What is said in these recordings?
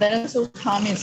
درس الخامس.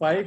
5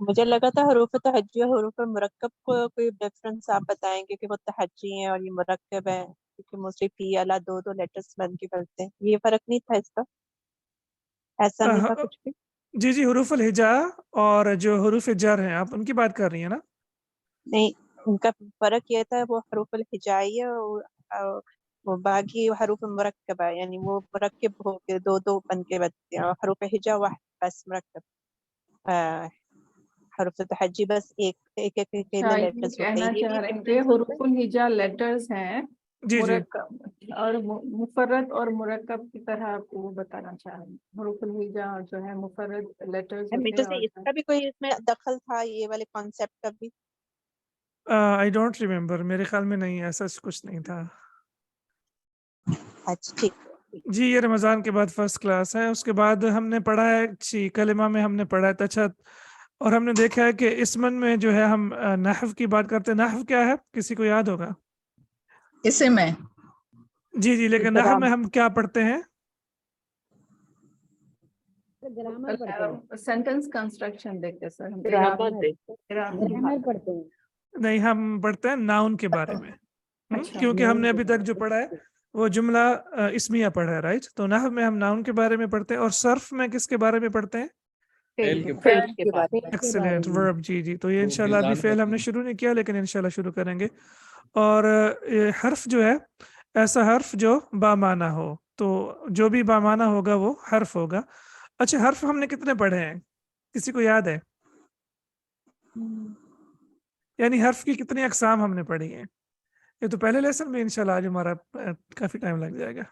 مجھے لگا تھا حروف تہجی اور حروف مرکب کو کوئی ڈفرنس آپ بتائیں گے کہ وہ تہجی ہیں اور یہ مرکب ہیں کیونکہ موسٹلی فی الا دو دو لیٹرز بن کے کرتے ہیں. یہ فرق نہیں تھا اس کا؟ ایسا نہیں تھا کچھ بھی؟ جی جی حروف الہجا اور جو حروف جر ہیں آپ ان کی بات کر رہی ہیں نا؟ نہیں، ان کا فرق یہ تھا وہ حروف الہجائی ہے اور وہ باقی حروف مرکب ہے، یعنی وہ مرکب ہو کے دو دو بن کے بنتے ہیں، اور حروف ہجا واحد بس مرکب. حروف تہجی بس ایک ایک یہ لیٹرز ہوتے کہنا ہیں. یہ چاہ بھی رہے ہیں کہ حروف الہجا لیٹرز ہیں جی جی مرکب اور مفرد اور مرکب کی طرح آپ کو وہ بتانا چاہ رہے ہیں. حروف الہجا جو ہے مفرد لیٹرز ہوتے ہیں اس کا بھی کوئی اس میں دخل تھا یہ والے کانسیپٹ کا بھی؟ آئی ڈونٹ ریمبر، میرے خیال میں نہیں، ایسا کچھ نہیں تھا. اچھا ٹھیک. جی یہ رمضان کے بعد فرسٹ کلاس ہے. اس کے بعد ہم نے پڑھا ہے جی کلمہ میں ہم نے پڑھا ہے تشہد، اور ہم نے دیکھا ہے کہ اسمن میں جو ہے ہم نحو کی بات کرتے ہیں. نحو کیا ہے کسی کو یاد ہوگا؟ اسے میں جی جی لیکن نحو میں ہم کیا پڑھتے ہیں؟ سینٹینس کنسٹرکشن دیکھتے سر ہم نہیں، ہم پڑھتے ہیں ناؤن کے بارے میں. اچھا. کیونکہ ہم نے ابھی تک جو پڑھا ہے وہ جملہ اسمیہ پڑھا ہے، رائٹ؟ تو نحو میں ہم ناؤن کے بارے میں پڑھتے ہیں، اور صرف میں کس کے بارے میں پڑھتے ہیں؟ فعل کے بعد ایکسلنٹ ورب. جی جی تو یہ انشاءاللہ ابھی فعل ہم نے شروع نہیں کیا لیکن انشاءاللہ شروع کریں گے. اور یہ حرف جو ہے ایسا حرف جو بامعنی ہو، تو جو بھی بامعنی ہوگا وہ حرف ہوگا. اچھا حرف ہم نے کتنے پڑھے ہیں کسی کو یاد ہے؟ یعنی حرف کی کتنی اقسام ہم نے پڑھی ہیں؟ یہ تو پہلے لیسن میں انشاءاللہ آج ہمارا کافی ٹائم لگ جائے گا.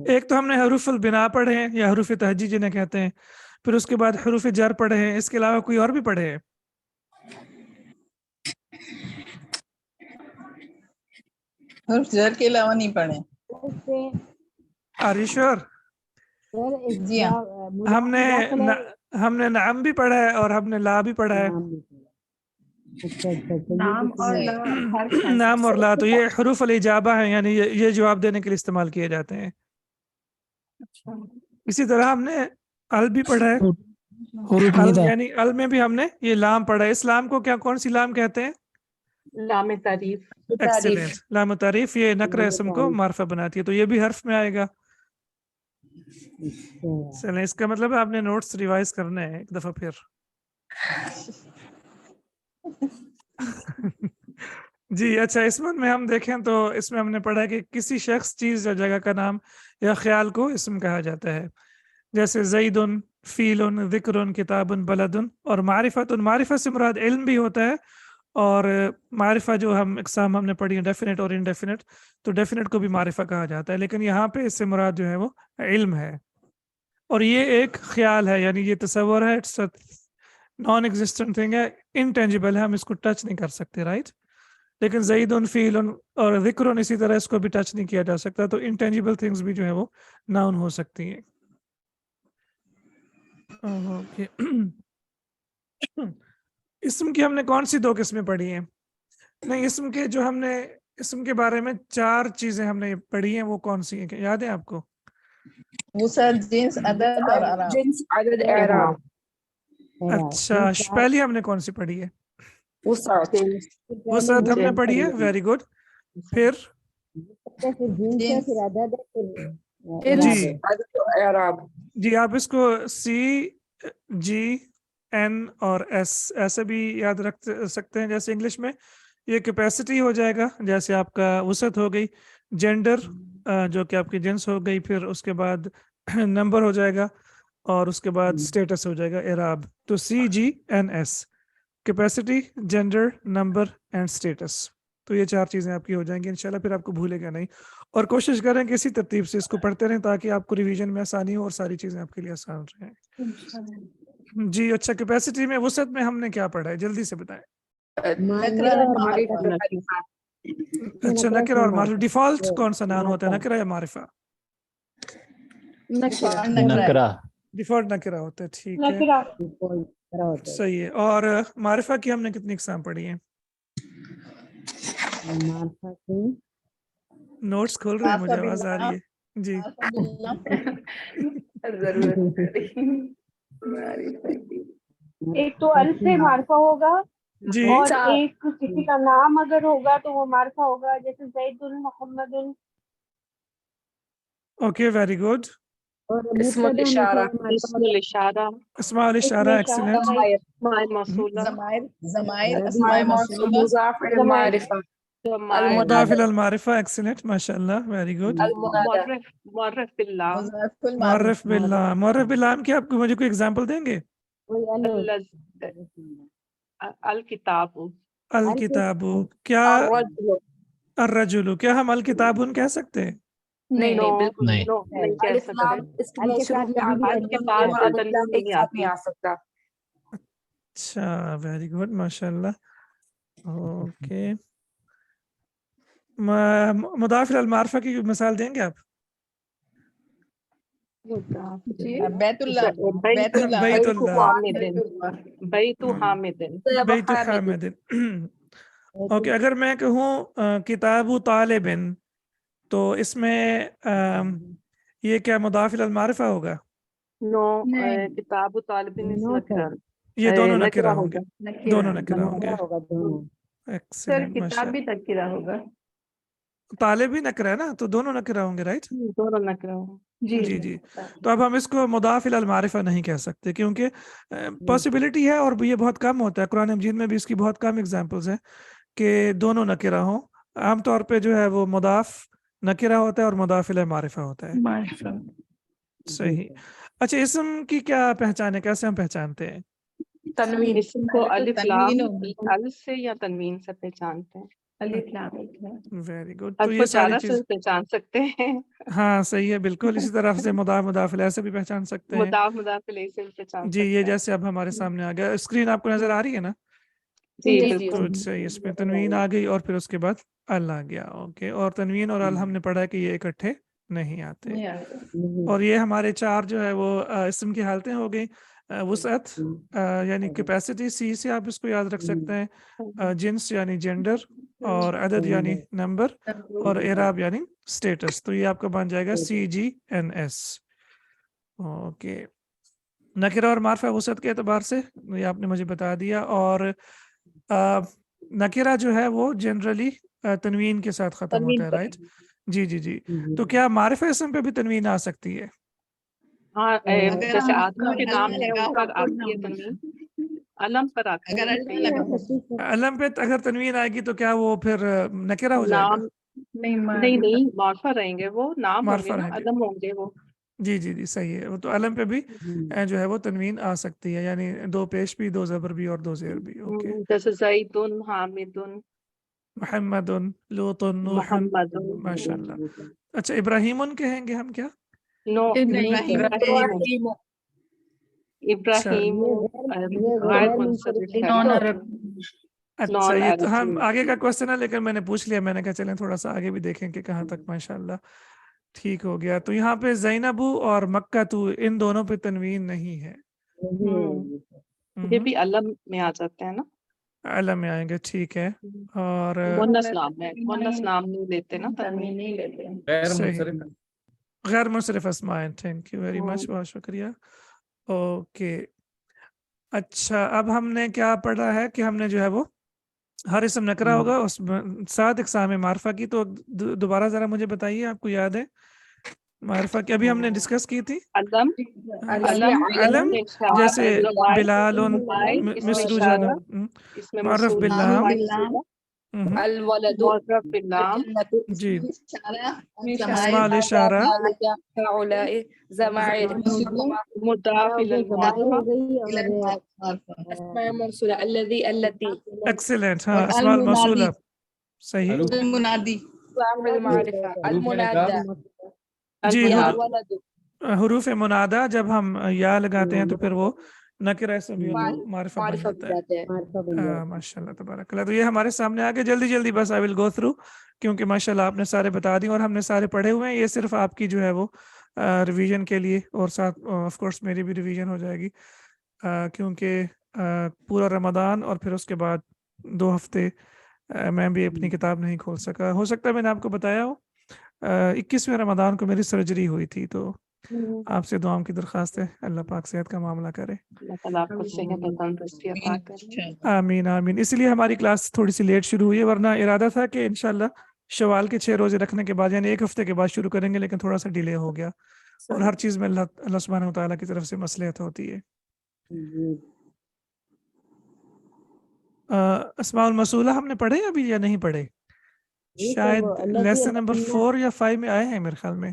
ایک تو ہم نے حروف البنا پڑھے ہیں یا حروف تہجی جنہیں کہتے ہیں، پھر اس کے بعد حروف جر پڑھے ہیں. اس کے علاوہ کوئی اور بھی پڑھے ہیں؟ حرف جر کے علاوہ نہیں پڑھے. آر یو شور؟ جی ہاں. ہم نے نعم بھی پڑھا ہے اور ہم نے لا بھی پڑھا ہے. نام اور لا حرف ہیں. نام اور لا تو یہ حروف الاجابہ ہیں، یعنی یہ جواب دینے کے لیے استعمال کیے جاتے ہیں. اچھا. اسی طرح ہم نے ال بھی پڑھا ہے. ال یعنی ال میں بھی ہم نے یہ لام پڑھا ہے. اس لام کو کون سی لام کہتے ہیں؟ لام تعریف. ایکسلنٹ. لام تعریف یہ نکرہ اسم کو معرفہ بناتی ہے، تو یہ بھی حرف میں آئے گا. چلیں اس کا مطلب آپ نے نوٹس ریوائز کرنے ہیں ایک دفعہ پھر. جی اچھا اسم میں ہم دیکھیں تو اس میں ہم نے پڑھا ہے کہ کسی شخص چیز یا جگہ کا نام یا خیال کو اسم کہا جاتا ہے، جیسے زید، فیل، ذکر، کتاب، بلد. اور معرفت، معرفت سے مراد علم بھی ہوتا ہے، اور معرفہ جو اقسام ہم نے پڑھی ہیں ڈیفینٹ اور انڈیفینٹ، تو ڈیفینٹ کو بھی معرفہ کہا جاتا ہے، لیکن یہاں پہ اس سے مراد جو ہے وہ علم ہے. اور یہ ایک خیال ہے، یعنی یہ تصور ہے، نان ایگزسٹنٹ تھنگ ہے، انٹینجیبل ہے، ہم اس کو ٹچ نہیں کر سکتے، رائٹ؟ لیکن زید، فیل اور ذکر اسی طرح اس کو بھی ٹچ نہیں کیا جا سکتا. تو انٹینجیبل تھنگز بھی جو ہے وہ ناؤن ہو سکتی ہیں. اسم کی ہم نے کون سی 2 قسمیں پڑھی ہیں؟ نہیں، اسم کے جو ہم نے اسم کے بارے میں 4 چیزیں ہم نے پڑھی ہیں، وہ کون سی ہیں یاد ہے آپ کو؟ وسعت، جنس، عدد اور اعراب. جنس، عدد، اعراب. اچھا پہلی ہم نے کون سی پڑھی ہے؟ وسعت ہم نے پڑھی ہے. Very good. پھر جنس، جی اعراب. جی آپ اس کو سی، جی، این اور ایس ایسے بھی یاد رکھ سکتے ہیں. جیسے انگلش میں یہ کیپیسٹی ہو جائے گا، جیسے آپ کا وسعت ہو گئی. جینڈر جو کہ آپ کی جنس ہو گئی، پھر اس کے بعد نمبر ہو جائے گا، اور اس کے بعد اسٹیٹس ہو جائے گا اعراب. تو C, G, N, S, capacity, gender, number and status. تو یہ 4 چیزیں آپ کی ہو جائیں گی انشاءاللہ، پھر آپ کو بھولے گا نہیں. اور کوشش کریں کہ اسی ترتیب سے اس کو پڑھتے رہیں تاکہ آپ کو ریویژن میں آسانی ہو اور ساری چیزیں آپ کے لیے آسان رہیں. جی اچھا کیپیسٹی میں وسعت میں ہم نے کیا پڑھا ہے جلدی سے بتائیں. اچھا نکرہ اور معرفہ. ڈیفالٹ کون سا نام ہوتا ہے، نکرہ یا معرفہ؟ نکرہ. ڈیفالٹ نکرہ ہوتا ہے. ٹھیک ہے صحیح ہے. اور معرفہ کی ہم نے کتنی اقسام پڑھی ہیں؟ نوٹس کھول رہے ہیں، مجھے آواز آ رہی ہے. جی ضرورت پڑی ایک تو ال سے معرفہ ہوگا جی اور ایک کسی کا نام اگر ہوگا تو وہ معرفہ ہوگا، جیسے زید محمد. Okay very good. اور اسم الاشارہ. اسم الاشارہ. اسماء الاشارہ ایکسلنٹ. اسماء موصولہ. ضمائر اسماء موصولہ. مضاف الی المعرفہ. مضاف الی المعرفہ ایکسلنٹ ماشاء اللہ ویری گڈ. المنادى. معرف باللہ. مضاف المعرف. معرف باللہ. معرف باللہ کی آپ مجھے کوئی اگزامپل دیں گے؟ الکتاب. الکتاب. کیا الرجل. الرجل کیا ہم الکتاب کہہ سکتے ہیں؟ نہیں No, بالکل نہیں. no, نہیں کہہ الاسلام سکتے. اس کے شروع میں ال کے بعد تنوین ایک نہیں ساتھ نہیں آتی. آ سکتا. اچھا ویری گڈ ماشاء اللہ. اوکے مضاف الی المعرفہ کی مثال دیں گے آپ؟ جی بیت اللہ. بیت اللہ. بیت بیت اللہ. حامد. بیت حامد. بیت حامد. اوکے اگر میں کہوں کتاب طالب تو اس میں یہ کیا مضاف الی المعرفہ ہوگا؟ نو. نہیں. کتاب طالب نکرہ. یہ دونوں نکرہ نکرہ ہوں گے. نکرہ. دونوں نکرہ ہوں گے. سر ایکسلنٹ کتاب ماشاء بھی نکرہ ہوگا. طالب ہی نکرہ ہے نا تو دونوں نکرہ ہوں گے رائٹ. دونوں نکرہ. جی جی تو اب ہم اس کو مضاف الی المعرفہ نہیں کہہ سکتے کیونکہ پاسبلٹی ہے اور یہ بہت کم ہوتا ہے. قرآن مجید میں بھی اس کی بہت کم اگزامپلز ہیں کہ دونوں نکرہ ہوں. عام طور پہ جو ہے وہ مضاف نکرہ ہوتا ہے اور مضاف الی معرفہ ہوتا ہے. صحیح. اچھا اسم کی کیا پہچان ہے، کیسے ہم پہچانتے ہیں؟ تنوین. اسم کو الف لام تنوین ہوگی. الف سے یا تنوین سے پہچانتے ہیں. الف لام ایک ہے. Very good. تو الف یہ و ساری جارہ چیز سے پہچان سکتے ہیں. ہاں صحیح ہے بالکل. اسی طرح سے مضاف مضاف الیہ سے بھی پہچان سکتے ہیں. مضاف الیہ سے بھی پہچان جی سکتے یہ ہیں. جیسے اب ہمارے سامنے آ گیا اسکرین آپ کو نظر آ رہی ہے نا؟ جی جی، بالکل. تو صحیح اس میں تنوین آ گئی اور پھر اس کے بعد ال آ گیا. اوکے اور تنوین اور ال ہم نے پڑھا کہ یہ اکٹھے نہیں آتے. اور یہ ہمارے چار جو ہے وہ اسم کی حالتیں ہو گئی. وسعت یعنی کیپیسٹی، سی سے آپ اس کو یاد رکھ سکتے ہیں. جنس یعنی جینڈر، اور عدد یعنی نمبر، اور اعراب یعنی اسٹیٹس. تو یہ آپ کا بن جائے گا CGNS. اوکے نکرہ اور معرفہ وسعت کے اعتبار سے یہ آپ نے مجھے بتا دیا. اور نکرہ جو ہے وہ جنرلی تنوین کے ساتھ ختم ہوتا ہے رائٹ. جی جی جی. تو کیا معرفہ اسم پہ بھی تنوین آ سکتی ہے؟ ہاں اگر جیسے ہم آدمی کے نام ہے لگا ان پر ہو آتی ہے تنوین. علم پر آتی اگر ہے. اللہ لگا ہو. علم پہ اگر تنوین آئے گی تو کیا وہ پھر نکرہ ہو جائے گا؟ نام نہیں معرفہ رہیں گے، وہ نام ہوں گے معرفہ نا، رہیں گے. علم ہوں گے وہ. جی جی جی صحیح ہے. وہ تو علم پہ بھی جو ہے وہ تنوین آ سکتی ہے، یعنی دو پیش بھی، دو زبر بھی اور دو زیر بھی. اوکے جیسے زید حامد محمد لوط نوح. محمد. ماشاء اللہ. اچھا ابراہیم کہیں گے ہم کیا؟ نو ابراہیم. ابراہیم غیر منصرف ہے. اچھا یہ تو ہم آگے کا کوشچن ہے لیکن میں نے پوچھ لیا. میں نے کہا چلیں تھوڑا سا آگے بھی دیکھیں کہ کہاں تک. ماشاء اللہ ٹھیک ہو گیا. تو یہاں پہ زینب اور مکہ تو ان دونوں پہ تنوین نہیں ہے. یہ بھی علم میں آ جاتے ہیں نا، علم میں آئیں گے. ٹھیک ہے. اور مونس نام میں مونس نام نہیں لیتے نا تنوین نہیں لیتے ہیں. صحیح غیر منصرف اسماء. تھینک یو ویری مچ، بہت شکریہ. اوکے اچھا اب ہم نے کیا پڑھا ہے کہ ہم نے جو ہے وہ ہر اسم نکرہ ہوگا اس 7 اقسام معرفہ کی. تو دوبارہ ذرا مجھے بتائیے آپ کو یاد ہے معرفہ کی ابھی ہم نے ڈسکس کی تھی. علم علم جیسے بلال مثل جان اس میں معرف باللام. الولد معرف باللام. جی اسماء الاشارہ. هؤلاء ضمائر مضاف الی المعرفہ. اسماء موصولة الذي التي ایکسلنٹ. ہاں اسماء الموصولہ صحیح. المنادی. المعرفة المنادى جی يا ولد حروف منادہ جب ہم یا لگاتے ہیں تو پھر وہ نکرہ اسم بھی معرفہ بن جاتا ہے. ماشاء اللہ تبارک اللہ. تو یہ ہمارے سامنے آگے جلدی جلدی بس آئی ول گو تھرو کیونکہ ماشاء اللہ آپ نے سارے بتا دی اور ہم نے سارے پڑھے ہوئے ہیں. یہ صرف آپ کی جو ہے وہ ریویژن کے لیے اور ساتھ آف کورس میری بھی ریویژن ہو جائے گی کیونکہ پورا رمضان اور پھر اس کے بعد 2 ہفتے میں بھی اپنی کتاب نہیں کھول سکا. ہو سکتا ہے میں نے آپ کو بتایا ہو 21ویں رمضان کو میری سرجری ہوئی تھی تو آپ سے دعاؤں کی درخواست ہے، اللہ پاک صحت کا معاملہ کرے. اللہ تعالیٰ آپ کو صحت اور تندرستی عطا کرے. آمین آمین. اسی لیے ہماری کلاس تھوڑی سی لیٹ شروع ہوئی ہے، ورنہ ارادہ تھا کہ انشاءاللہ شوال کے 6 روزے رکھنے کے بعد یعنی 1 ہفتے کے بعد شروع کریں گے، لیکن تھوڑا سا ڈیلے ہو گیا. اور ہر چیز میں اللہ سبحانہ و تعالیٰ کی طرف سے مصلحت ہوتی ہے. اسماء الموصولہ ہم نے پڑھے ابھی یا نہیں پڑھے؟ شاید لیسن نمبر 4 یا 5 میں آئے ہیں میرے خیال میں.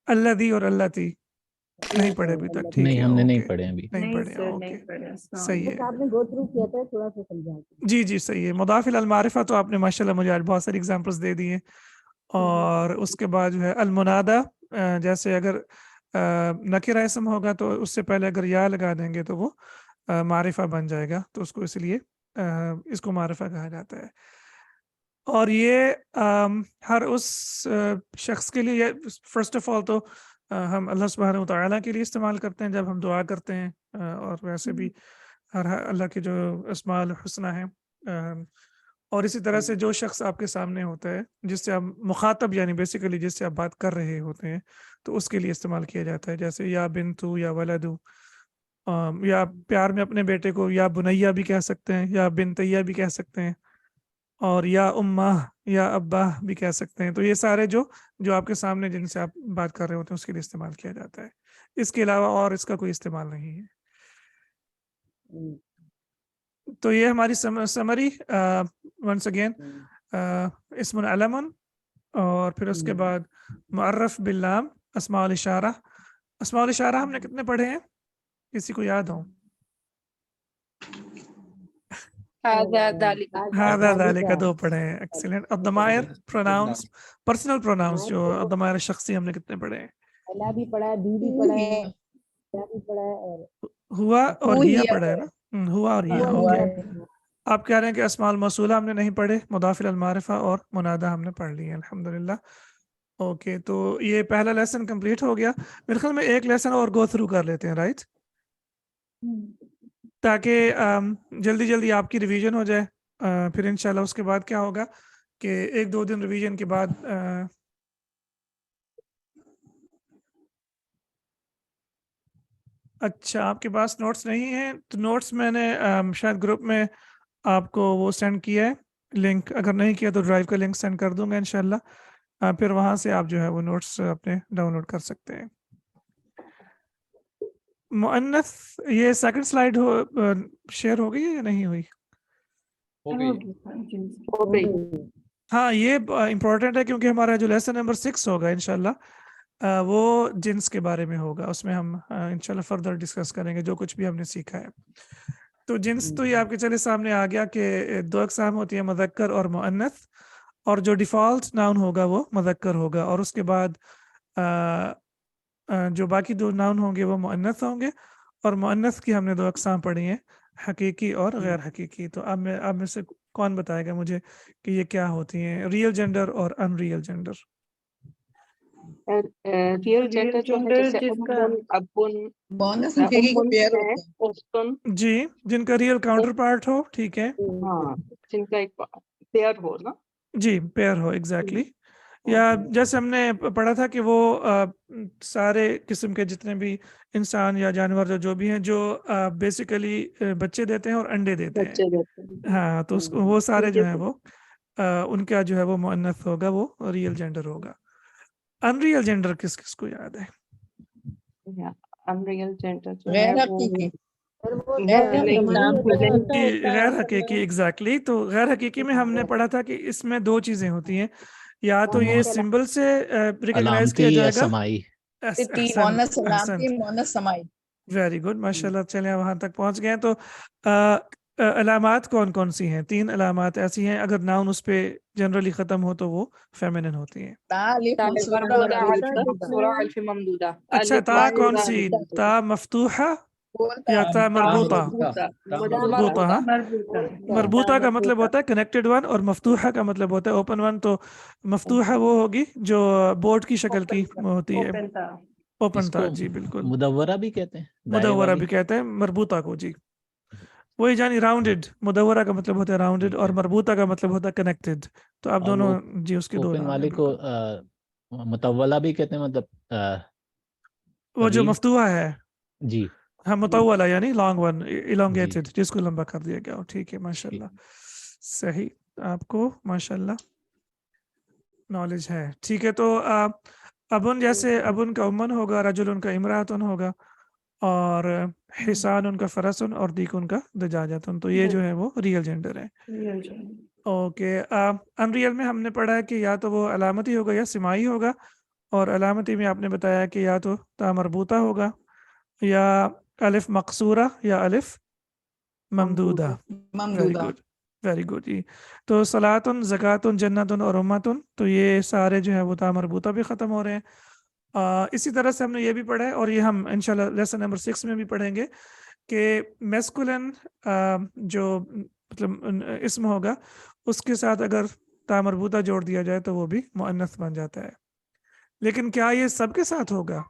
الذی اور اللتی نہیں پڑھے ابھی تک. ٹھیک ہے، نہیں ہم نے نہیں اوکے. پڑھے ابھی. نہیں پڑھے، سر اوکے نہیں پڑھے. صحیح ہے. آپ نے گو تھرو کیا تھا، تھوڑا سا سمجھا. جی جی صحیح ہے. مضاف الی المعرفہ تو آپ نے ماشاءاللہ مجھے آج بہت ساری اگزامپلس دے دی ہیں. اور اس کے بعد جو ہے المنادہ، جیسے اگر نکرہ اسم ہوگا تو اس سے پہلے اگر یا لگا دیں گے تو وہ معرفہ بن جائے گا، تو اس کو اس لیے اس کو معرفہ کہا جاتا ہے. اور یہ ہر اس شخص کے لیے فرسٹ آف آل تو ہم اللہ سبحانہ و تعالیٰ کے لیے استعمال کرتے ہیں جب ہم دعا کرتے ہیں، اور ویسے بھی ہر اللہ کے جو اسماء الحسنہ ہیں. اور اسی طرح سے جو شخص آپ کے سامنے ہوتا ہے جس سے آپ مخاطب یعنی بیسیکلی جس سے آپ بات کر رہے ہوتے ہیں تو اس کے لیے استعمال کیا جاتا ہے، جیسے یا بنتو یا ولدو، یا پیار میں اپنے بیٹے کو یا بنیہ بھی کہہ سکتے ہیں، یا بنتیہ بھی کہہ سکتے ہیں، اور یا امہ یا ابا بھی کہہ سکتے ہیں. تو یہ سارے جو آپ کے سامنے جن سے آپ بات کر رہے ہوتے ہیں اس کے لیے استعمال کیا جاتا ہے. اس کے علاوہ اور اس کا کوئی استعمال نہیں ہے. تو یہ ہماری سمری ونس اگین اسم علم، اور پھر اس کے بعد معرف باللام، اسماء الاشارہ. اسماء الاشارہ ہم نے کتنے پڑھے ہیں؟ کسی کو یاد ہو؟ هذا ذلك 2 پڑھے ہیں. ایکسیلنٹ. الضمائر پروناؤنس، پرسنل پروناؤنس جو الضمائر شخصی ہم نے کتنے پڑھے ہیں؟ اللہ بھی پڑھا ہے، دی بھی پڑھا ہے، کیا بھی پڑھا ہے، اور ہوا اور ہو ہیا ہیا پڑھا ہے نا. ہوا اور ہیا. ہوا اوکے. ہے. آپ کہہ رہے ہیں کہ اسماء الموصولہ ہم نے نہیں پڑھے، مضاف الی المعرفہ اور منادہ ہم نے پڑھ لی ہے. الحمدللہ. اوکے، تو یہ پہلا لیسن کمپلیٹ ہو گیا. میرے خیال میں ایک لیسن اور گو تھرو کر لیتے ہیں، رائٹ، تاکہ جلدی جلدی آپ کی ریویژن ہو جائے. پھر انشاءاللہ اس کے بعد کیا ہوگا کہ 1-2 دن ریویژن کے بعد اچھا آپ کے پاس نوٹس نہیں ہیں تو نوٹس میں نے شاید گروپ میں آپ کو وہ سینڈ کیا ہے لنک. اگر نہیں کیا تو ڈرائیو کا لنک سینڈ کر دوں گا انشاءاللہ. پھر وہاں سے آپ جو ہے وہ نوٹس اپنے ڈاؤن لوڈ کر سکتے ہیں. مؤنث یہ سیکنڈ سلائیڈ شیئر ہو گئی ہے یا نہیں ہوئی؟ ہو گئی. ہاں یہ امپورٹنٹ ہے کیونکہ ہمارا جو لیسن نمبر 6 ہوگا انشاءاللہ وہ جنس کے بارے میں ہوگا. اس میں ہم انشاءاللہ فردر ڈسکس کریں گے جو کچھ بھی ہم نے سیکھا ہے. تو جنس تو یہ آپ کے چلے سامنے آ گیا کہ 2 اقسام ہوتی ہیں، مذکر اور مؤنث، اور جو ڈیفالٹ ناؤن ہوگا وہ مذکر ہوگا، اور اس کے بعد جو باقی 2 ناؤن ہوں گے وہ مؤنث ہوں گے. اور مؤنث کی ہم نے 2 اقسام پڑھی ہیں، حقیقی اور غیر حقیقی. تو اب میں سے کون بتائے گا مجھے کہ یہ کیا ہوتی ہیں، ریئل جینڈر اور in real gender? Real gender جو ہے جیسے امن، ابن، مؤنث حقیقی کا پیئر ہوتا ہے. اختن، جی، جن کا ریئل کاؤنٹر پارٹ ہو. ٹھیک ہے، ہاں جن کا ایک پیئر ہو نا. جی پیئر ہو ایگزیکٹلی. یا جیسے ہم نے پڑھا تھا کہ وہ سارے قسم کے جتنے بھی انسان یا جانور جو بھی ہیں جو بیسیکلی بچے دیتے ہیں اور انڈے دیتے ہیں. ہاں تو وہ سارے جو ہیں وہ ان کا جو ہے وہ مؤنث ہوگا، وہ ریئل جینڈر ہوگا. ان ریئل جینڈر کس کس کو یاد ہے؟ ان ریئل جینڈر جو غیر ہے حقیقی. غیر حقیقی ایگزیکٹلی. تو غیر حقیقی میں ہم نے پڑھا تھا کہ اس میں 2 چیزیں ہوتی ہیں، یا تو یہ سمبل سے ریکگنائز کیا علامتی یا جائے گا. سمائی. مؤنث علامتی، مؤنث سمائی. ویری گڈ، ماشاء اللہ. چلیں وہاں تک پہنچ گئے. تو علامات کون کون سی ہیں؟ 3 علامات ایسی ہیں اگر ناؤن اس پہ جنرلی ختم ہو تو وہ فیمینن ہوتی ہیں. اچھا تا کون سی؟ تا مفتوحہ یا تا مربوطہ؟ مربوطہ. ہاں مربوطہ کا مطلب ہوتا ہے کنیکٹڈ ون، اور مفتوحہ کا مطلب ہوتا ہے اوپن ون. تو مفتوحہ وہ ہوگی جو بورڈ کی شکل کی ہوتی ہے، اوپن تھا. جی بالکل. مدورہ بھی کہتے ہیں، مدورہ بھی کہتے ہیں مربوطہ کو. جی وہی جانی راؤنڈڈ. مدورہ کا مطلب ہوتا ہے راؤنڈڈ اور مربوطہ کا مطلب ہوتا ہے کنیکٹڈ. تو آپ دونوں جی اس کے 2 اوپن نام والے ہیں. کو متولہ بھی کہتے ہیں، مطلب وہ جو طویل؟ مفتوحہ ہے، جی ہاں مطولہ یعنی لانگ ون، elongated، جس کو لمبا کر دیا گیا ہو. ٹھیک ہے، ماشاء اللہ، صحیح، آپ کو ماشاء اللہ نالج ہے. ٹھیک ہے، تو ابن جیسے ابن کا امن ہوگا، رجل ان کا امراتن ہوگا، اور حسان ان کا فرسن، اور دیک ان کا دجاجتن. تو یہ جو ہے وہ ریئل جینڈر ہے. اوکے، انریل میں ہم نے پڑھا ہے کہ یا تو وہ علامتی ہوگا یا سمائی ہوگا، اور علامتی میں آپ نے بتایا کہ یا تو تا مربوطہ ہوگا، یا الف مقصورہ، یا الف ممدودہ. Very good, very good. جی، تو صلاتن، زکاتن، جنتن اور امتن، تو یہ سارے جو ہے وہ تا مربوطہ بھی ختم ہو رہے ہیں. اسی طرح سے ہم نے یہ بھی پڑھا ہے، اور یہ ہم انشاءاللہ لیسن نمبر 6 میں بھی پڑھیں گے کہ میسکولن جو مطلب اسم ہوگا، اس کے ساتھ اگر تا مربوطہ جوڑ دیا جائے تو وہ بھی مؤنث بن جاتا ہے. لیکن کیا یہ سب کے ساتھ ہوگا؟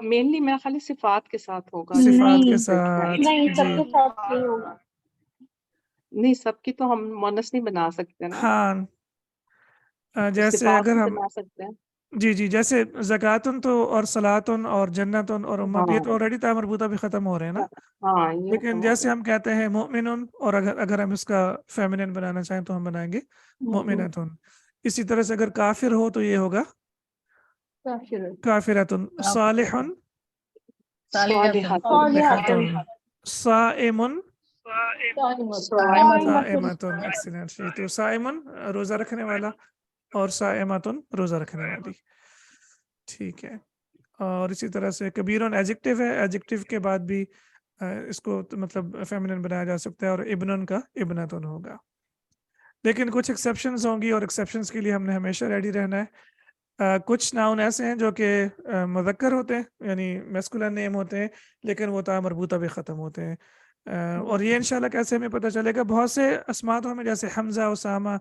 مینلی میرا خالی صفات کے ساتھ ہوگا. صفات کے نہیں، ساتھ، نہیں سب جی کے ساتھ نہیں ہوگا. نہیں، سب کی تو ہم مونس نہیں بنا سکتے نا، ہاں، جیسے صفات اگر ہی ہم بنا سکتے ہیں. جی جیسے زکاتن تو اور صلاتن اور جنتن اور امت، یہ تو آلریڈی تا مربوطہ بھی ختم ہو رہے ہیں نا. ہاں، یہ لیکن ختم ہو جیسے گیا. ہم کہتے ہیں مومنن، اور اگر ہم اس کا فیمنن بنانا چاہیں تو ہم بنائیں گے مومنتن. اسی طرح سے اگر کافر ہو تو یہ ہوگا کافرتن. صالحن، صالحات، صالحتن. صائمن، صائمۃ. صائمتن. ایکسیلنٹ. تو صائمن روزہ رکھنے والا، اور صائمتن روزہ رکھنے والی. ٹھیک ہے. اور اسی طرح سے کبیرن ایجیکٹیو ہے، ایجیکٹیو کے بعد بھی اس کو مطلب فیمنن بنایا جا سکتا ہے، اور ابنن کا ابنتن ہوگا. لیکن کچھ ایکسیپشنز ہوں گی، اور ایکسیپشنز کے لیے ہم نے ہمیشہ ریڈی رہنا ہے. کچھ ناؤن ایسے ہیں جو کہ مذکر ہوتے ہیں، یعنی میسکولن نیم ہوتے ہیں، لیکن وہ تا مربوطہ بھی ختم ہوتے ہیں. اور یہ انشاءاللہ کیسے ہمیں پتہ چلے گا؟ بہت سے اسماء تو ہمیں، جیسے حمزہ، اسامہ،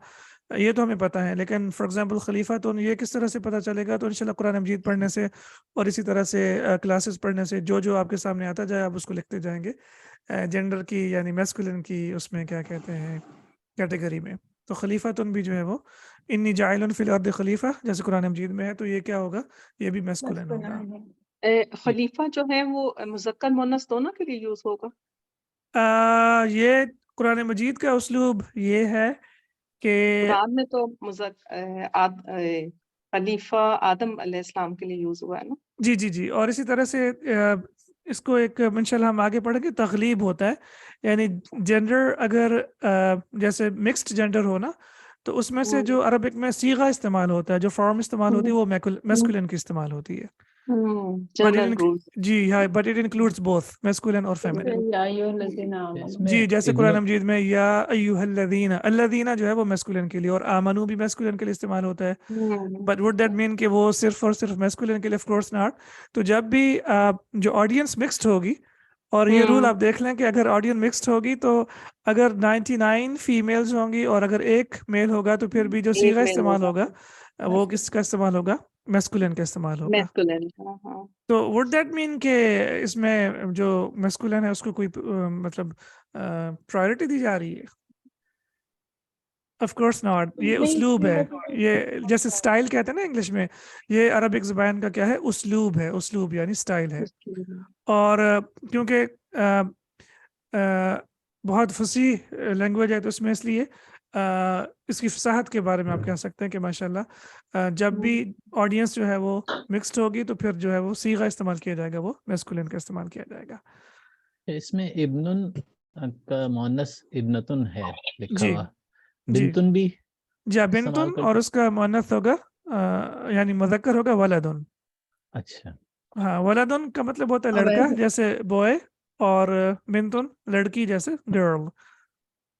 یہ تو ہمیں پتہ ہے، لیکن فار ایگزامپل خلیفہ، تو یہ کس طرح سے پتہ چلے گا؟ تو انشاءاللہ قرآن مجید پڑھنے سے، اور اسی طرح سے کلاسز پڑھنے سے، جو آپ کے سامنے آتا جائے آپ اس کو لکھتے جائیں گے جینڈر کی، یعنی میسکولن کی اس میں کیا کہتے ہیں کیٹیگری میں. تو خلیفہ تن بھی جو ہے وہ انی جاعل فی الارض خلیفہ، جیسے قرآن مجید میں ہے، تو یہ کیا ہوگا؟ یہ بھی میسکولن ہوگا. خلیفہ جو ہے وہ مذکر مونس دونوں کے لیے یوز ہوگا. یہ قرآن مجید کا اسلوب یہ ہے کہ قرآن میں تو خلیفہ آدم علیہ السلام کے لیے یوز ہوا ہے نا. جی، اور اسی طرح سے اس کو ایک انشاءاللہ ہم آگے پڑھیں گے، تغلیب ہوتا ہے، یعنی جینڈر اگر جیسے مکسڈ جینڈر ہو نا، تو اس میں سے جو عربک میں صیغہ استعمال ہوتا ہے، جو فارم استعمال ہوتی ہے، وہ میسکولن کی استعمال ہوتی ہے. General rule. جی ہاں، but it includes both masculine اور فیمنن. اس میں جی، جیسے ابن قرآن مجید میں یا ایھا الذین، الذین جو ہے وہ میسکولن کے لیے، اور آمنو بھی میسکولن کے لیے استعمال ہوتا ہے. بٹ وڈ دیٹ مین کہ وہ صرف اور صرف میسکولن کے لیے؟ Of course not. تو جب بھی جو آڈینس مکسڈ ہوگی، اور یہ رول آپ دیکھ لیں کہ اگر آڈینس مکسڈ ہوگی تو اگر 99 فیمیلز ہوں گی اور اگر ایک میل ہوگا، تو پھر بھی جو صیغہ استعمال ہوگا وہ کس کا استعمال ہوگا؟ میسکولن کا استعمال ہوگا. میسکولن. تو وڈ دیٹ مین کہ اس میں جو میسکولن ہے اس کو کوئی مطلب پرائرٹی دی جا رہی ہے؟ Of course not. یہ اسلوب ہے، یہ جیسے سٹائل کہتے ہیں نا انگلش میں، یہ عربک زبان کا کیا ہے؟ اسلوب ہے. اسلوب یعنی سٹائل ہے. اور کیونکہ بہت فصیح لینگویج ہے، تو اس میں اس لیے اس کی فصاحت کے بارے میں آپ کہہ سکتے ہیں کہ ماشاءاللہ جب بھی آڈینس جو ہے وہ مکسڈ ہوگی تو پھر جو ہے وہ صیغہ استعمال کیا جائے گا، وہ میسکولن کا استعمال کیا جائے گا. اس میں ابنن کا مؤنث ابنتن ہے لکھا ہوا، جی بنتن بھی جی، استعمال بنتن، کرتے. اور اس کا مؤنث ہوگا یعنی مذکر ہوگا ولدن. اچھا، ہاں، ولدن کا مطلب ہوتا ہے لڑکا، جیسے بوائے، اور بنتن لڑکی جیسے گرل،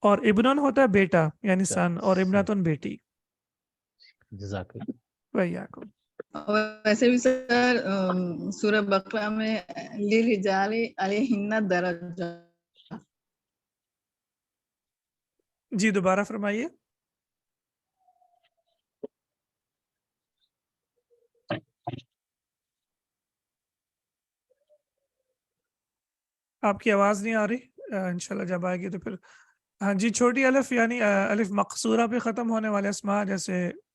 اور ابنن ہوتا ہے بیٹا یعنی سن، اور ابنتن بیٹی. جزاک اللہ. ویاکم. ویسے بھی سر سورہ بقرہ میں للرجال علیہن درجہ. جی دوبارہ فرمائیے. آپ کی آواز نہیں آ رہی. انشاءاللہ جب آئے گی تو پھر. ہاں جی، چھوٹی الف یعنی الف مقصورہ پہ ختم ہونے والے اسماء، جیسے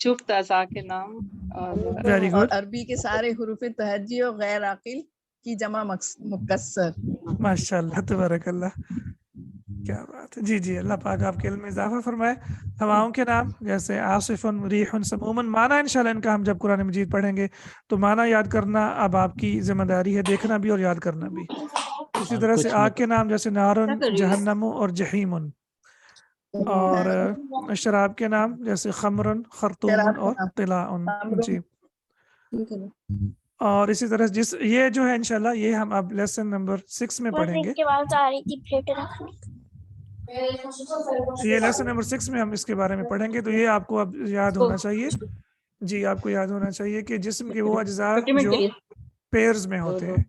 جفت اعضاء کے نام اور ویری اور گڈ، عربی کے سارے حروف تہجی اور غیر عاقل کی جمع مکسر. ماشاء اللہ تبارک اللہ، کیا بات ہے. جی جی، اللہ پاک آپ کے علم میں اضافہ فرمائے. ہواؤں کے نام جیسے آصف، ریح، سموم. معنی انشاءاللہ ان کا ہم جب قرآن مجید پڑھیں گے تو معنی یاد کرنا اب آپ کی ذمہ داری ہے، دیکھنا بھی اور یاد کرنا بھی. اسی اور طرح سے کچھ آگ کے نام جیسے نارن، جہنم اور جہیم. اور شراب کے نام جیسے خمرن، خرطوم شراب کے اور نام طلاء. خمر. جی. اور اسی طرح یہ جو ہے انشاءاللہ یہ ہم اب لیسن نمبر 6 میں پڑھیں گے. یہ لیسن نمبر 6 میں ہم اس کے بارے میں پڑھیں گے. تو یہ آپ کو اب یاد ہونا چاہیے. جی، آپ کو یاد ہونا چاہیے کہ جسم کے وہ اجزاء جو پیئرز میں ہوتے ہیں،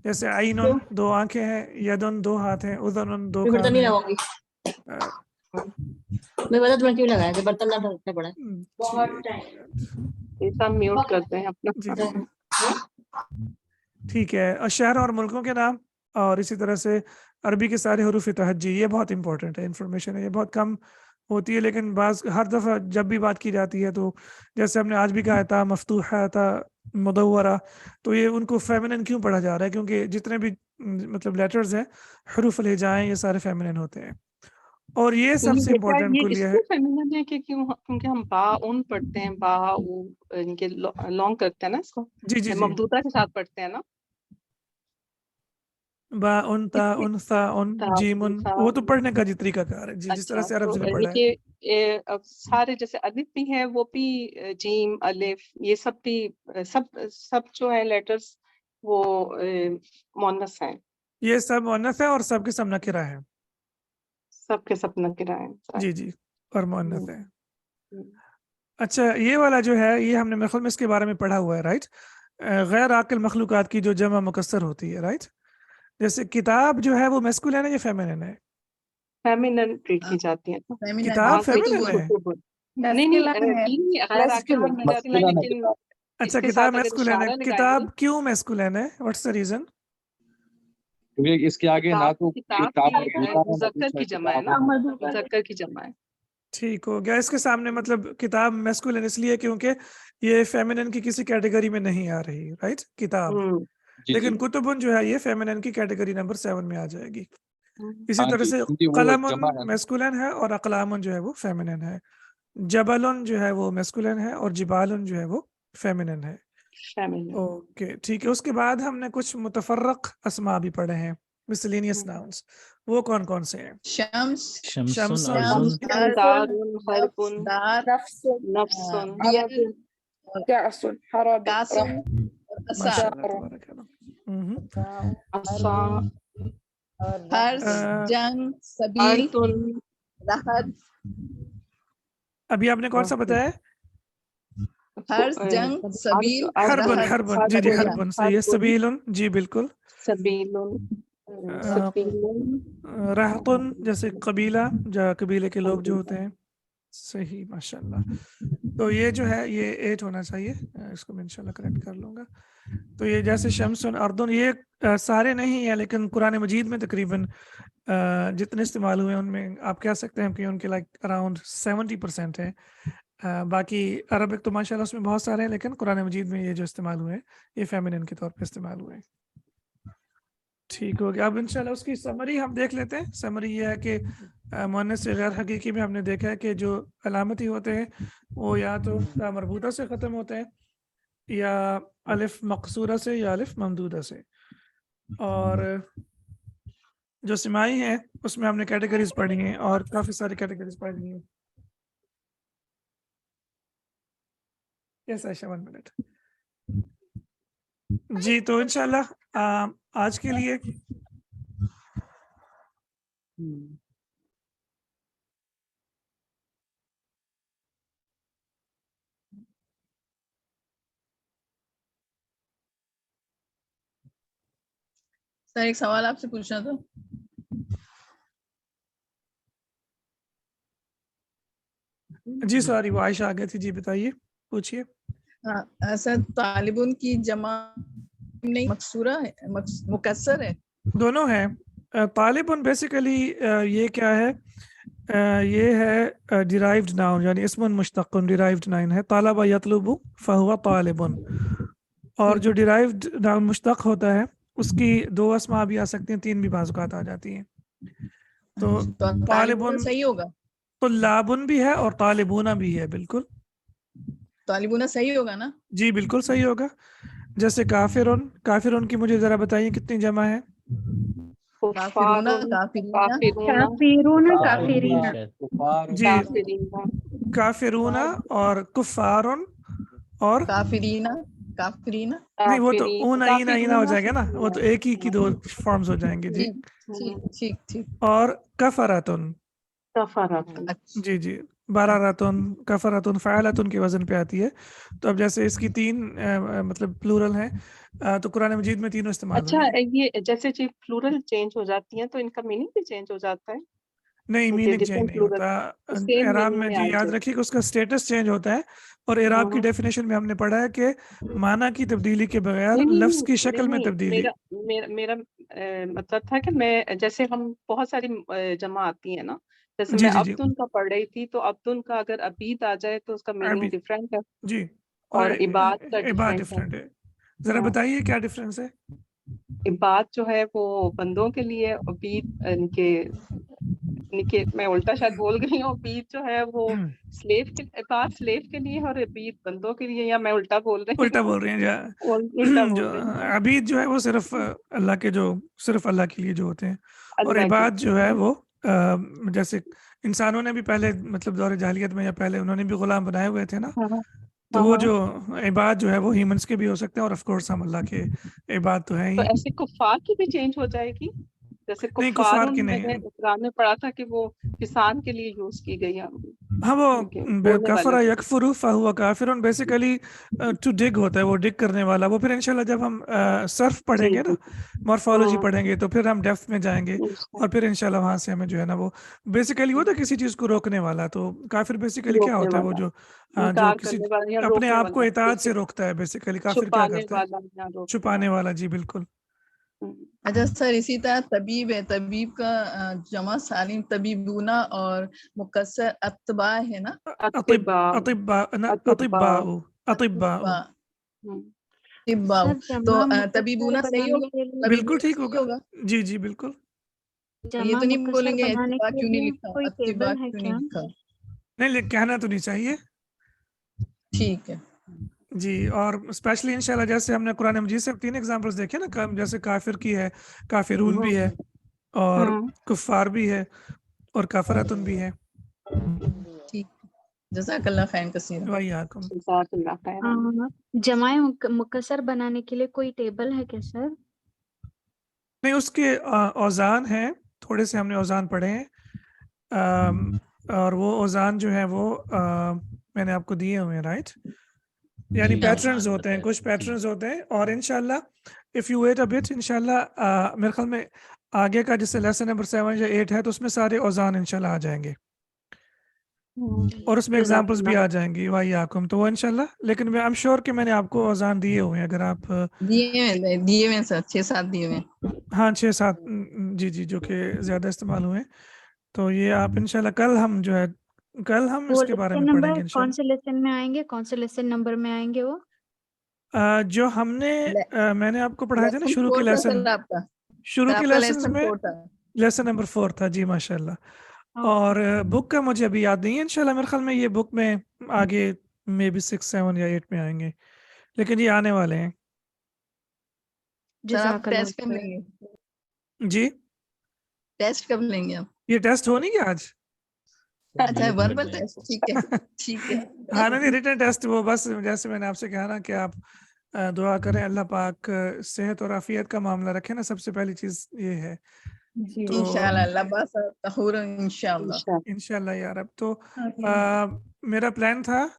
جیسے عینن 2 آنکھیں ہیں، یدن 2 ہاتھ ہیں، اذنن 2 کان ہیں. یہ سب میوٹ کرتے ہیں اپنا. جی جی ٹھیک ہے. اور شہر اور ملکوں کے نام، اور اسی طرح سے عربی کے سارے حروف تہجی. یہ بہت امپورٹنٹ ہے، انفارمیشن ہے، یہ بہت کم ہوتی ہے لیکن بعض ہر دفعہ جب بھی بات کی جاتی ہے تو جیسے ہم نے آج بھی کہا تھا مفتوحہ تھا، مدورہ، تو یہ ان کو فیمنن کیوں پڑھا جا رہا ہے؟ کیونکہ جتنے بھی مطلب لیٹرز ہیں، حروف الہجائیں، یہ سارے فیمنن ہوتے ہیں. اور یہ سب سے امپورٹنٹ یہ اس کلیہ ہے. لیے فیمینن ہے کہ کیونکہ ہم با اون پڑھتے ہیں، با او ان کے لانگ کرتے ہیں نا اس کو، جی جی جی، ممدودہ کے ساتھ پڑھتے ہیں نا. با ان، تا ان، ثا ان، جیم ان، وہ تو پڑھنے کا طریقہ کار ہے. جی، جس طرح اچھا، سے عرب تو نے پڑھا ہے. یہ اب سارے جیسے الف بھی ہے، وہ بھی جیم، الف، یہ سب بھی سب جو ہے لیٹرز وہ مؤنث ہیں. یہ سب مؤنث ہے اور سب کے سب نکرہ ہیں. سب کے سب نکرہ ہیں. جی جی، اور مؤنث ہے. اچھا، یہ والا جو ہے یہ ہم نے میرے خیال میں اس کے بارے میں پڑھا ہوا ہے، رائٹ؟ غیر عاقل مخلوقات کی جو جمع مکسر ہوتی ہے، رائٹ؟ جیسے کتاب جو ہے وہ میسکولین ہے یا فیمینن ہے؟ فیمینن ٹریٹ کی جاتی ہیں. کتاب فیمینن ہے؟ نہیں غیر عاقل نہیں جاتی ہیں، لیکن اچھا، کتاب میسکولین ہے. کتاب کیوں میسکولین ہے؟ What's the reason? کیونکہ اس کے آگے نہ تو مذکر کی جمع ہے نا، مذکر کی جمع ہے. ٹھیک ہو گیا. اس کے سامنے مطلب کتاب میسکولین اس لیے کیونکہ یہ فیمینن کی کسی کیٹیگری میں نہیں آ رہی، رائٹ؟ کتاب. لیکن کتبن جو ہے یہ فیمینن کی کیٹیگری نمبر 7 میں آ جائے گی. اسی طرح سے قلم میسکولین ہے اور اقلام جو ہے وہ فیمینن ہے. جبل جو ہے وہ میسکولین ہے اور جبال جو ہے وہ فیمینن ہے. اوکے ٹھیک ہے. اس کے بعد ہم نے کچھ متفرق اسماء بھی پڑھے ہیں، miscellaneous nouns. وہ کون کون سے ہیں؟ شمس، شمس، دارن، حربن، نفسن، كأس، حرب، قاسم، عصا، حرز، جنگ، سبیل، رحد. ابھی آپ نے کون سا بتایا؟ حرز، جنگ، سبیل، حربن. حربن، جی جی، حربن صحیح ہے. سبیلن، جی بالکل. سبیلن، رہطن جیسے قبیلہ، جو قبیلے کے لوگ جو ہوتے ہیں. صحیح، ماشاء اللہ. تو یہ جو ہے یہ 8 ہونا چاہیے. اس کو میں انشاءاللہ کریکٹ کر لوں گا. تو یہ جیسے شمس، اردن، یہ سارے نہیں ہیں لیکن قرآن مجید میں تقریباً جتنے استعمال ہوئے ان میں آپ کہہ سکتے ہیں کہ ان کے لائک اراؤنڈ 70% ہیں. باقی عربک تو ماشاءاللہ اس میں بہت سارے ہیں لیکن قرآن مجید میں یہ جو استعمال ہوئے ہیں یہ فیمینن کے طور پہ استعمال ہوئے ہیں. ٹھیک ہو گیا. اب انشاءاللہ اس کی سمری ہم دیکھ لیتے ہیں. سمری یہ ہے کہ مؤنث غیر حقیقی میں ہم نے دیکھا ہے کہ جو علامتی ہوتے ہیں وہ یا تو مربوطہ سے ختم ہوتے ہیں یا الف مقصورہ سے یا الف ممدودہ سے. اور جو سمائی ہیں اس میں ہم نے کیٹیگریز پڑھی ہیں اور کافی ساری کیٹیگریز پڑھی ہیں. یس عائشہ 1 منٹ. جی تو انشاءاللہ آج کے لیے سر ایک سوال آپ سے پوچھنا تھا. جی سوری وہ عائشہ آ گئی تھی. جی بتائیے، پوچھیے. سر طالبن کی جمع نہیں مکسورہ ہے، مکسر ہے؟ دونوں ہیں. طالبن بیسیکلی یہ کیا ہے، یہ ہے ڈیرائیوڈ ناؤن یعنی اسم مشتق ڈیرائیوڈ ناؤن ہے طالب یطلب فہو طالب. اور جو ڈیرائیوڈ ناؤن مشتق ہوتا ہے اس کی 2 اسماء بھی آ سکتی ہیں 3 بھی بعض اوقات آ جاتی ہیں. تو طالبون صحیح ہوگا, طلابن بھی ہے اور طالبون بھی ہے. بالکل طالبون صحیح ہوگا نا؟ جی بالکل صحیح ہوگا. جیسے کافرون, کافرون کی مجھے ذرا بتائیے کتنی جمع ہے؟ کافرون جی کافرون اور کفارن اور کافرین نہیں وہ تو اونا اینا اینا ہو جائے گا نا, وہ تو ایک ہی کی 2 فارمز ہو جائیں گے. جی ٹھیک. اور کفراتن جی جی باراراتن کفراتن فعلاتن کے وزن پہ آتی ہے. تو اب جیسے اس کی 3 مطلب پلورل ہیں تو قرآن مجید میں تینوں استعمال اچھا ہوئی ہیں. یہ جیسے چیز پلورل چینج ہو جاتی ہیں تو ان کا میننگ بھی چینج ہو جاتا ہے؟ نہیں میننگ چینج نہیں ہوتا اعراب میں. جی یاد رکھیے کہ اس کا سٹیٹس چینج ہوتا ہے. اور اعراب کی ڈیفینیشن میں ہم نے پڑھا ہے کہ معنی کی تبدیلی کے بغیر لفظ کی شکل میں تبدیلی. میرا مطلب تھا کہ میں جیسے ہم بہت ساری جمع آتی ہیں نا, جیسے جی میں جی جی عبدن کا پڑھ رہی تھی تو عبدن کا اگر عبید آ جائے تو اس کا میننگ عبید ڈفرینٹ ہے جی اور عباد کا عباد ڈفرینٹ ہے. ذرا بتائیے کیا ڈفرینس ہے؟ عباد جو ہے وہ بندوں کے لیے, عبید ان کے میں الٹا شاید بول گئی ہوں, عبید جو ہے وہ سلیو کے, عباد سلیو کے لیے اور عبید بندوں کے لیے, یا میں الٹا بول رہی الٹا بول رہے ہیں الٹا جو بول رہی ہوں. عبید جو ہے وہ صرف اللہ کے جو صرف اللہ کے لیے جو ہوتے ہیں, اور اللہ عباد جو ہے وہ جیسے انسانوں نے بھی پہلے مطلب دور جاہلیت میں یا پہلے انہوں نے بھی غلام بنائے ہوئے تھے نا, تو وہ جو عباد جو ہے وہ ہیومنس کے بھی ہو سکتے ہیں اور آف کورس ہم اللہ کے عباد تو ہیں تو ہی. ایسے کفار کی بھی چینج ہو جائے گی؟ جیسے نہیں کفار کفار کی میں نے نہیں. قرآن میں پڑھا تھا کہ وہ کسان کے لیے یوز کی گئی ہے. ہاں وہ کفر یکفر فہو کافر بیسیکلی ٹو ڈگ ہوتا ہے, وہ ڈگ کرنے والا. وہ پھر انشاءاللہ جب ہم صرف پڑھیں گے نا, مورفالوجی پڑھیں گے, تو پھر ہم ڈیپتھ میں جائیں گے اور پھر انشاءاللہ وہاں سے ہمیں جو ہے نا وہ بیسیکلی ہوتا ہے کسی چیز کو روکنے والا. تو کافر بیسیکلی کیا ہوتا ہے؟ وہ جو کسی اپنے آپ کو اطاعت سے روکتا ہے. بیسیکلی کافر کیا کرتا ہے؟ چھپانے والا. جی بالکل. اچھا سر, اسی طرح طبیب ہے, طبیب کا جمع سالم طبیبونا اور مکسر اطباء ہے نا؟ تو طبیبونا صحیح ہوگا؟ بالکل ٹھیک ہوگا. جی جی بالکل. یہ تو نہیں بولیں گے اتباع کیوں نہیں لکھا, اتباع کیوں نہیں لکھا؟ نہیں کہنا تو نہیں چاہیے. ٹھیک ہے جی. اور اسپیشلی انشاءاللہ جیسے ہم نے قرآن مجید سے 3 ایگزامپلس دیکھے نا, جیسے کافر کی ہے, کافرون بھی ہے, اور کفار بھی ہے, اور کافراتن بھی ہے. ٹھیک, جزاک اللہ خیر کثیر. وعلیکم. جمع مکسر بنانے کے لیے کوئی ٹیبل ہے کیا سر؟ نہیں, اس کے اوزان ہیں تھوڑے سے, ہم نے اوزان پڑھے ہیں, اور وہ اوزان جو ہیں وہ میں نے آپ کو دیے ہوئے ہیں, رائٹ؟ یعنی پیٹرنز ہوتے ہیں, کچھ پیٹرنز ہوتے ہیں. اور انشاءاللہ if you wait a bit انشاءاللہ میرے خیال میں آگے کا جیسے لیسن نمبر 7 یا 8 ہے تو اس میں سارے اوزان انشاءاللہ آ جائیں گے اور اس میں ایگزامپلس بھی آ جائیں گی. وَإِيَّاكُمْ. تو وہ انشاءاللہ, لیکن میں ایم شیور کہ میں نے آپ کو اوزان دیے ہوئے ہیں. اگر آپ دیے ہوئے سر 6-7 دیے ہوئے. ہاں 6-7 جی جی جو کہ زیادہ استعمال ہوئے. تو یہ آپ انشاءاللہ کل ہم جو ہے کل ہم اس کے بارے میں پڑھیں گے انشاءاللہ. کون سے لیسن میں آئیں گے, کون سے لیسن نمبر میں آئیں گے وہ؟ جو ہم نے میں نے آپ کو پڑھایا تھا نا شروع کے لیسن, میں لیسن نمبر 4 تھا. جی ماشاء اللہ. اور بک کا مجھے ابھی یاد نہیں ہے, انشاءاللہ میرے خیال میں یہ بک میں آگے مے بی 6, 7 یا 8 میں آئیں گے, لیکن یہ آنے والے ہیں. ٹیسٹ کب لیں گے؟ جی ٹیسٹ کب لیں گے آپ؟ یہ ٹیسٹ ہو نہیں گیا آج؟ اچھا وربل ٹیسٹ. ٹھیک ہے ٹھیک ہے. ہاں نہیں ریٹن ٹیسٹ وہ بس جیسے میں نے آپ سے کہا نا کہ آپ دعا کریں اللہ پاک صحت اور عافیت کا معاملہ رکھے نا, سب سے پہلی چیز یہ ہے. انشاءاللہ اللہ باس طہور انشاءاللہ انشاءاللہ یا رب. تو میرا پلان تھا